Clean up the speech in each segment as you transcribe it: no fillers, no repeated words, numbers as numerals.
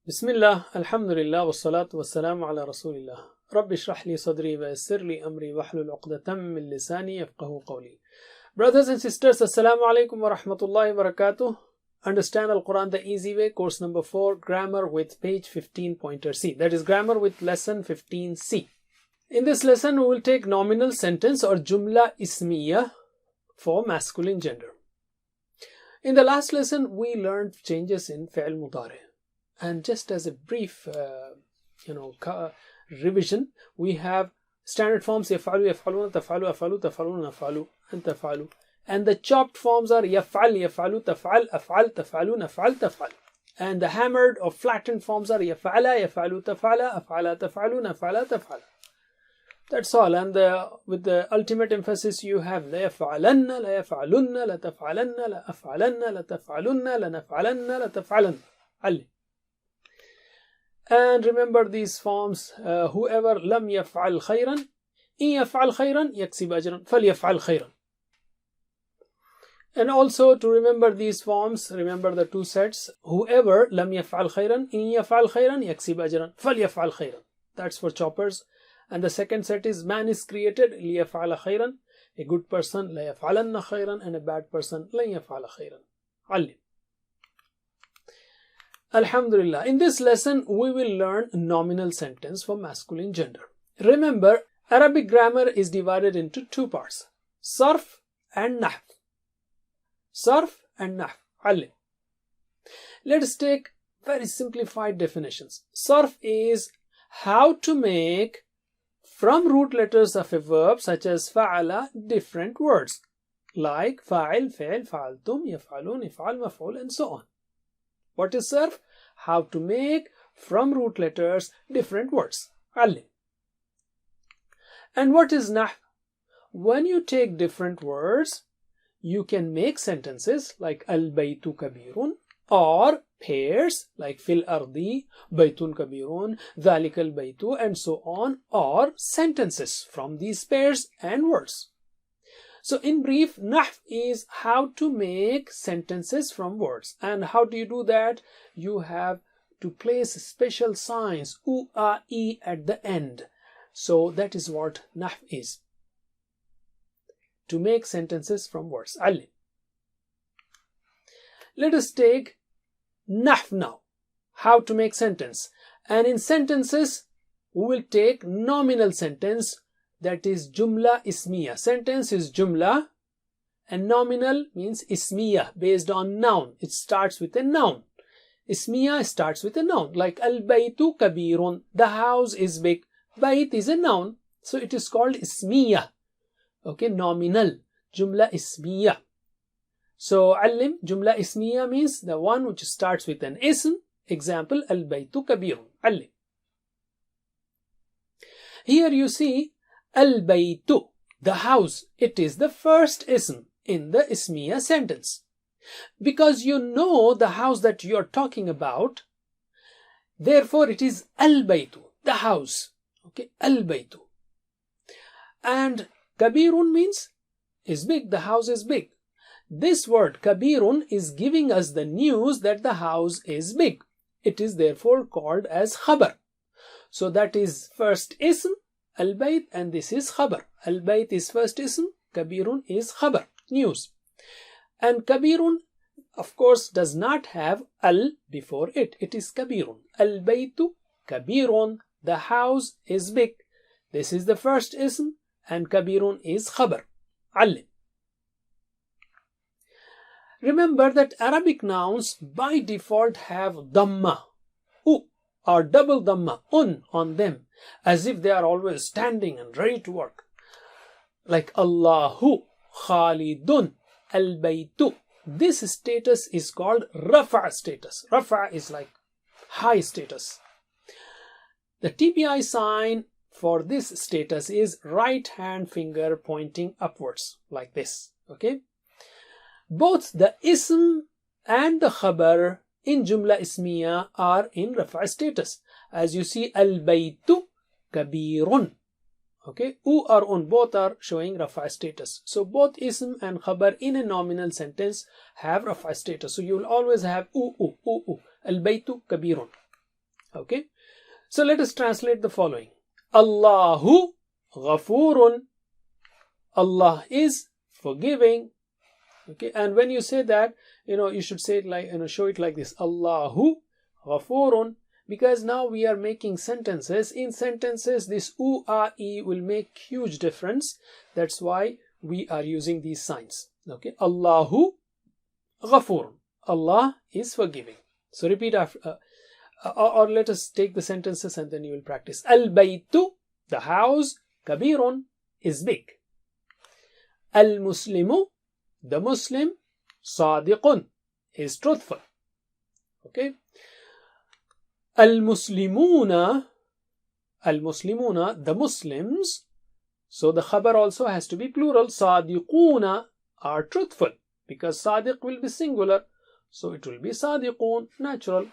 Bismillah, alhamdulillah, wassalatu wassalamu ala rasulillah. Rabbi shrah li sadri wa yassir li amri wahlul uqdatam min lisani yafqahu qawli. Brothers and sisters, assalamu alaikum wa rahmatullahi wa barakatuh. Understand Al-Quran the easy way, course number 4, grammar with page 15 pointer C. That is grammar with lesson 15C. In this lesson, we will take nominal sentence or jumla ismiya for masculine gender. In the last lesson, we learned changes in fi'l mudari. And just as a brief, revision, we have standard forms yaf'alu, yaf'aluna, taf'alu, afalu, taf'aluna, nafalu, and taf'alu. And the chopped forms are yaf'al, yaf'alu, taf'al, af'al, taf'alu, naf'al, taf'al. And the hammered or flattened forms are yaf'ala, yaf'alu, taf'ala, af'ala, taf'alu, naf'ala, taf'al. That's all. And with the ultimate emphasis, you have la yaf'alanna, la yaf'alunna, la taf'alanna, la af'alanna, la taf'alunna, la naf'alanna, la taf'alanna. Ali. And remember these forms, whoever lam yaf'al khayran, in yaf'al khayran, yaksib ajran, fal yaf'al khayran. And also to remember these forms, remember the two sets, whoever lam yaf'al khayran, in yaf'al khayran, yaksib ajran, fal yaf'al khayran. That's for choppers. And the second set is man is created, li yaf'ala khayran, a good person, la yaf'alanna khayran, and a bad person, la yaf'ala khayran. Ali. Alhamdulillah. In this lesson, we will learn nominal sentence for masculine gender. Remember, Arabic grammar is divided into two parts, sarf and nahv. Sarf and nahv. Ali. Let us take very simplified definitions. Sarf is how to make from root letters of a verb such as fa'ala different words like fa'il, fa'il, fa'altum, yaf'alun, if'al, maf'ul, and so on. What is sarf? How to make from root letters different words. Ali. And what is nahv? When you take different words, you can make sentences like al-baytu kabirun, or pairs like fil ardi, baytun kabirun, dhalik al-baytu, and so on, or sentences from these pairs and words. So in brief, nahv is how to make sentences from words. And how do you do that? You have to place special signs, u, a, e at the end. So that is what nahv is. To make sentences from words. Ali. Let us take nahv now. How to make sentence. And in sentences, we will take nominal sentence. That is jumla ismiya. Sentence is jumla and nominal means ismiya based on noun. It starts with a noun. Ismiya starts with a noun like al-baytu kabirun. The house is big. Bayt is a noun. So it is called ismiya. Okay, nominal. Jumla ismiya. So alim, jumla ismiya means the one which starts with an ism. Example, al-baytu kabirun. Alim. Here you see al-baytu, the house. It is the first ism in the ismiya sentence. Because you know the house that you are talking about, therefore it is al-baytu, the house. Okay, al-baytu. And kabirun means is big, the house is big. This word kabirun is giving us the news that the house is big. It is therefore called as khabar. So that is first ism, al-bayt, and this is khabar. Al-bayt is first ism, kabirun is khabar, news. And kabirun, of course, does not have al before it. It is kabirun. Al-baytu kabirun, the house is big. This is the first ism, and kabirun is khabar. Ali. Remember that Arabic nouns by default have dhamma, u, or double dhamma, un, on them, as if they are always standing and ready to work. Like Allahu, Khalidun, Al-Baytu. This status is called Rafa status. Rafa is like high status. The TPI sign for this status is right hand finger pointing upwards, like this. Okay. Both the ism and the khabar in jumla ismiya are in Rafa status. As you see, Al-Baytu kabirun. Okay, u or un, both are showing Rafa status. So both ism and khabar in a nominal sentence have Rafa status. So you will always have u. Al-Baytu kabirun. Okay, so let us translate the following. Allahu ghafurun. Allah is forgiving. Okay, and when you say that, you should say it like, show it like this. Allahu ghafurun. Because now we are making sentences. In sentences, this u, a, e will make huge difference. That's why we are using these signs. Okay, Allahu ghafurun. Allah is forgiving. So repeat after, or let us take the sentences and then you will practice. Al-baytu, the house, kabirun, is big. Al-muslimu, the Muslim, sadiqun, is truthful. Okay. Al-muslimuna, the Muslims, so the khabar also has to be plural. Sadiquna are truthful, because sadiq will be singular, so it will be sadiqun, natural.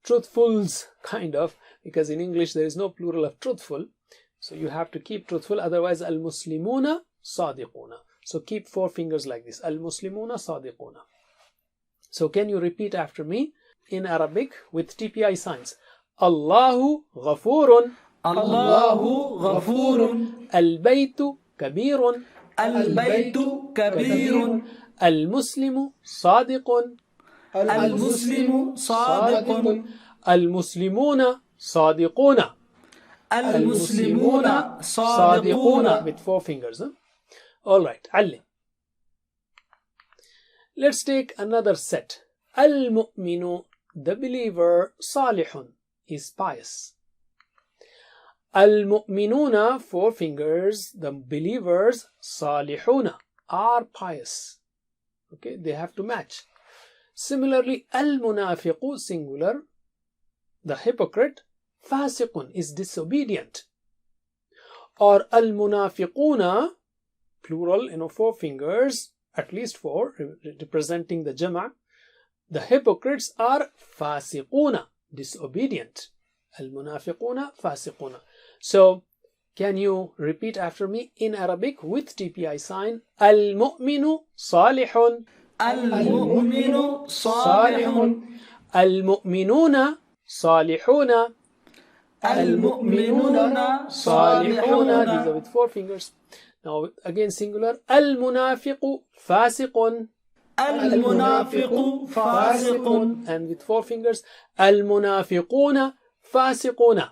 Truthfuls, kind of, because in English there is no plural of truthful, so you have to keep truthful, otherwise al-muslimuna sadiquna. So keep 4 fingers like this. Al-muslimuna sadiquna. So can you repeat after me in Arabic with TPI signs? Allahu ghafurun. Allahu ghafurun. Al-baytu kabirun. Al-baytu kabirun. Al-muslimu sadiqun. Al-muslimu sadiqun. Al-muslimuna sadiquna. Al-muslimuna sadiquna. With 4 fingers. Alright, Allim. Let's take another set. Al-mu'minu, the believer, salihun, is pious. Al-mu'minuna, 4 fingers, the believers, salihuna, are pious. Okay, they have to match. Similarly, al-munafiqu, singular, the hypocrite, fasiqun, is disobedient. Or al-munafiquna, plural, 4 fingers, at least 4, representing the jama'. The hypocrites are fasiquna, disobedient. Al-munafiquna, fasiquna. So, can you repeat after me in Arabic with TPI sign? Al-mu'minu salihun. Al-mu'minu salihun. Al-mu'minuna salihuna. Al-mu'minuna salihuna. salihuna. These are with 4 fingers. Now again singular. Al-munafiqu fasiqun. Al-munafiqu fasiqun. And with 4 fingers. Al-munafiquna fasiquna.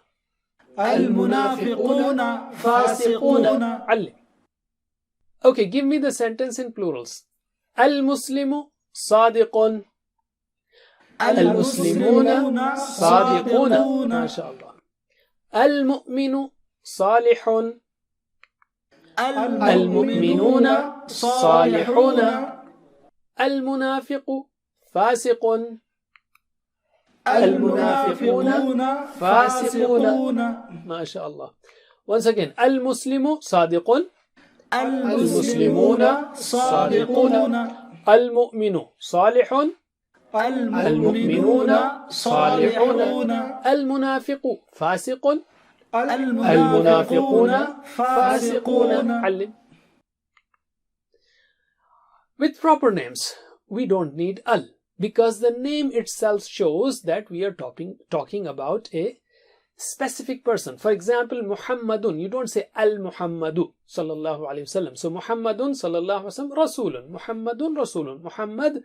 Al-munafiquna fasiquna. Allim. Okay, give me the sentence in plurals. Al-muslimu sadiqun. Al-muslimuna sadiquna. MashaAllah. Al-mu'minu salihun. Al-mu'minuna salihuna. Al-munafiqu fasiqun. Al-munafiquna fasiquna. MashaAllah. Once again. Al-muslimu sadiqun. Al-muslimuna sadiquna. Al-mu'minu salihun. Al-mu'minuna salihuna. Al-munafiqu fasiqun. Al-munafiquna fasiquna. Allim. With proper names, we don't need al, because the name itself shows that we are talking about a specific person. For example, Muhammadun, you don't say al-Muhammadu sallallahu alayhi wasallam. So Muhammadun sallallahu alayhi wasallam Rasulun. Muhammadun Rasulun. Muhammad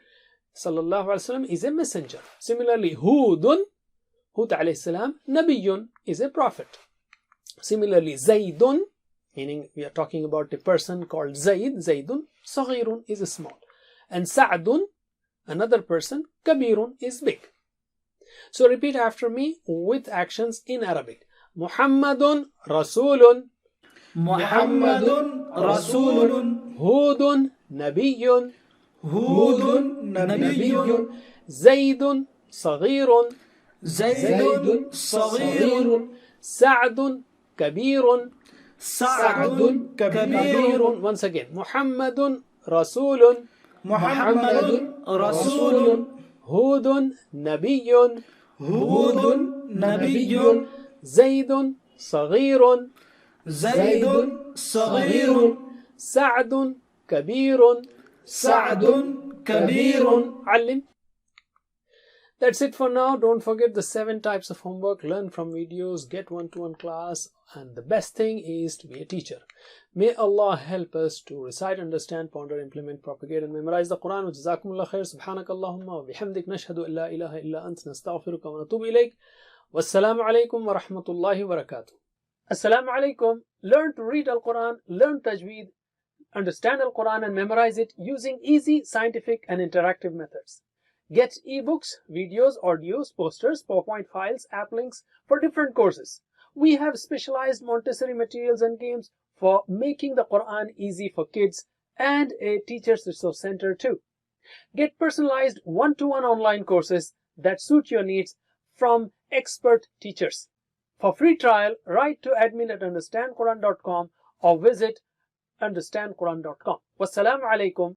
sallallahu alayhi wasallam is a messenger. Similarly, Hud alayhi salam, Nabiyun, is a prophet. Similarly, Zaydun, meaning we are talking about a person called Zayd. Zaydun, Saghirun, is small. And Sa'dun, another person, Kabirun, is big. So repeat after me with actions in Arabic. Muhammadun Rasulun. Muhammadun Rasulun. Hudun Nabiyyun. Hudun Nabiyyun. Zaydun Saghirun. Zaydun Saghirun. Sa'dun Kabirun. Sa'dun Kabirun. Once again. Muhammadun Rasulun. Muhammadun Rasulun. Hudun Nabiyyun. Hudun Nabiyyun. Zaydun Saghirun. Zaydun Saghirun. Sa'dun Kabirun. Sa'dun Kabirun. Allim. That's it for now. Don't forget the 7 types of homework. Learn from videos, get one-to-one class, and the best thing is to be a teacher. May Allah help us to recite, understand, ponder, implement, propagate, and memorize the Quran. Jazakumullah khair. Subhanakallahumma wa bihamdik. Nashhadu an la ilaha illa ant. Nastaghfiruka wa natubu ilayk. Wassalamu alaikum wa rahmatullahi wa barakatuh. Assalamu alaikum. Learn to read Al-Quran, learn Tajweed, understand Al-Quran and memorize it using easy, scientific and interactive methods. Get ebooks, videos, audios, posters, PowerPoint files, app links for different courses. We have specialized Montessori materials and games for making the Quran easy for kids and a teacher's resource center too. Get personalized one-to-one online courses that suit your needs from expert teachers. For free trial, write to admin@understandquran.com or visit understandquran.com. Wassalamu alaikum